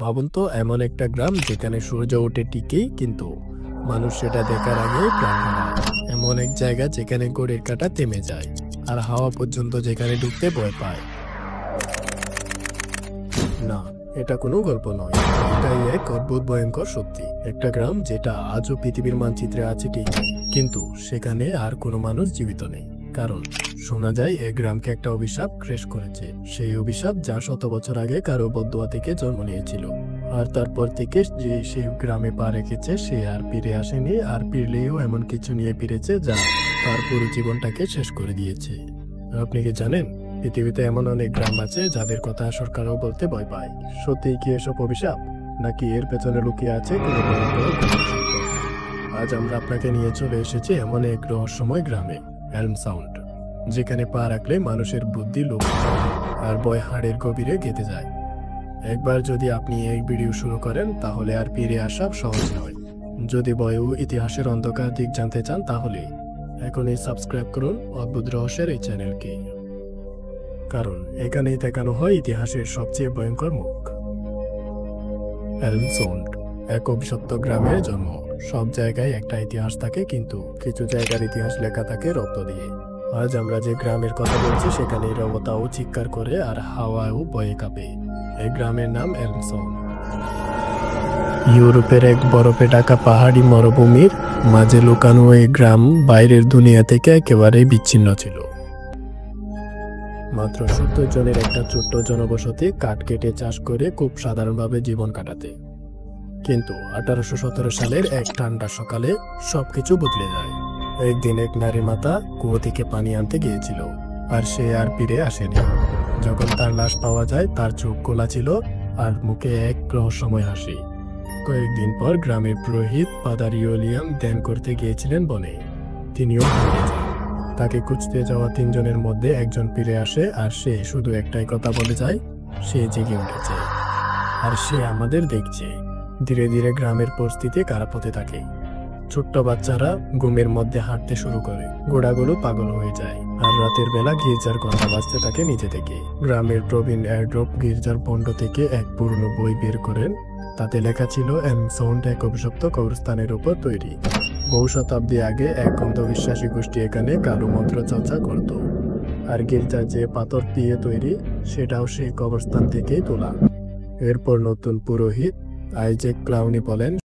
ভাবুন তো, এমন একটা গ্রাম যেখানে সূর্য ওঠে ঠিকই, কিন্তু মানুষ সেটা দেখার আগেই প্রাণ হারায়। এমন এক জায়গা যেখানে ঘড়ির কাঁটা থেমে যায় আর হাওয়া পর্যন্ত যেখানে ঢুকতে ভয় পায়। না, এটা কোনো গল্প নয়, এটাই এক অদ্ভুত ভয়ঙ্কর সত্যি। একটা গ্রাম যেটা আজও পৃথিবীর মানচিত্রে আছে ঠিকই, কিন্তু সেখানে আর কোনো মানুষ জীবিত নেই। কারণ শোনা যায় এই গ্রামকে একটা অভিশাপ ক্রেশ করেছে। সেই অভিশাপ যা শত বছর আগে কারো বদদোয়া থেকে জন্ম নিয়েছিল। আর তারপর থেকে যে সেই গ্রামে পা রেখেছে সে আর ফিরে আসেনি, আর ফিরলেও এমন কিছু নিয়ে ফিরেছে যা তার পুরো জীবনটাকে শেষ করে দিয়েছে। আপনি কি জানেন, পৃথিবীতে এমন অনেক গ্রাম আছে যাদের কথা সরকারও বলতে ভয় পায়। সত্যিই কি এসব অভিশাপ, নাকি এর পেছনে লুকিয়ে আছে কোনো ভয়ঙ্কর গল্প? আজ আমরা আপনাকে নিয়ে চলে এসেছি এমন এক রহস্যময় গ্রামে, এলম সাউন্ড, যেখানে পা রাখলে মানুষের বুদ্ধি লোপ পায় আর ভয় হাড়ের গভীরে গেঁথে যায়। একবার যদি আপনি এই ভিডিও শুরু করেন, তাহলে আর ফিরে আসা সহজ নয়। যদি ভয় ও ইতিহাসের অন্ধকার দিক জানতে চান, তাহলে এখনই সাবস্ক্রাইব করুন অদ্ভুত রহস্যের এই চ্যানেলকে। কারণ এখানেই দেখানো হয় ইতিহাসের সবচেয়ে ভয়ঙ্কর মুখ। এলম সাউন্ড, এক অভিশপ্ত গ্রামের জন্ম। সব জায়গায় একটা ইতিহাস থাকে, কিন্তু কিছু জায়গার ইতিহাস লেখা থাকে রক্ত দিয়ে। আজ আমরা যে গ্রামের কথা বলছি সেখানে রবতাও চিৎকার করে আর হাওয়াও ভয়ে কাঁপে। এই গ্রামের নাম এলম সাউন্ড। ইউরোপের এক বরফে ঢাকা পাহাড়ি মরুভূমির মাঝে লুকানো এই গ্রাম বাইরের দুনিয়া থেকে একেবারেই বিচ্ছিন্ন ছিল। মাত্র 70 জনের একটা ছোট্ট জনবসতি কাঠ কেটে চাষ করে খুব সাধারণভাবে জীবন কাটাতে। কিন্তু 1817 সালের এক ঠান্ডা সকালে সবকিছু বদলে যায়। একদিন এক নারী মাতা কুয়ো থেকে পানি আনতে গিয়েছিল, আর সে আর ফিরে আসেনি। যখন তার লাশ পাওয়া যায়, তার চোখ খোলা ছিল আর মুখে এক রহস্যময় হাসি। কয়েকদিন পর গ্রামের পুরোহিত ফাদার ইউলিয়াম ধ্যান করতে গিয়েছিলেন বনে। তিনিও হারিয়ে যান। তাকে খুঁজতে যাওয়া 3 জনের মধ্যে একজন ফিরে আসে, আর সে শুধু একটাই কথা বলে যায়, সে জেগে উঠেছে আর সে আমাদের দেখছে। ধীরে ধীরে গ্রামের পরিস্থিতি খারাপ হতে থাকে। ছোট্ট বাচ্চারা ঘুমের মধ্যে হাঁটতে শুরু করে, ঘোড়াগুলো পাগল হয়ে যায়, আর রাতের বেলা গির্জার ঘন্টা বাজতে থাকে নিচে থেকে। গ্রামের প্রবীণ এয়ারড্রপ গির্জার পণ্ড থেকে এক পুরনো বই বের করেন। তাতে লেখা ছিল এলম সাউন্ড এক অভিশপ্ত কবরস্থানের উপর তৈরি। বহু শতাব্দী আগে এক অন্ধবিশ্বাসী গোষ্ঠী এখানে কালো মন্ত্র চর্চা করত, আর গির্জা যে পাথর দিয়ে তৈরি সেটাও সেই কবরস্থান থেকেই তোলা। এরপর নতুন পুরোহিত আইজ্যাক ক্লাউনি বলেন,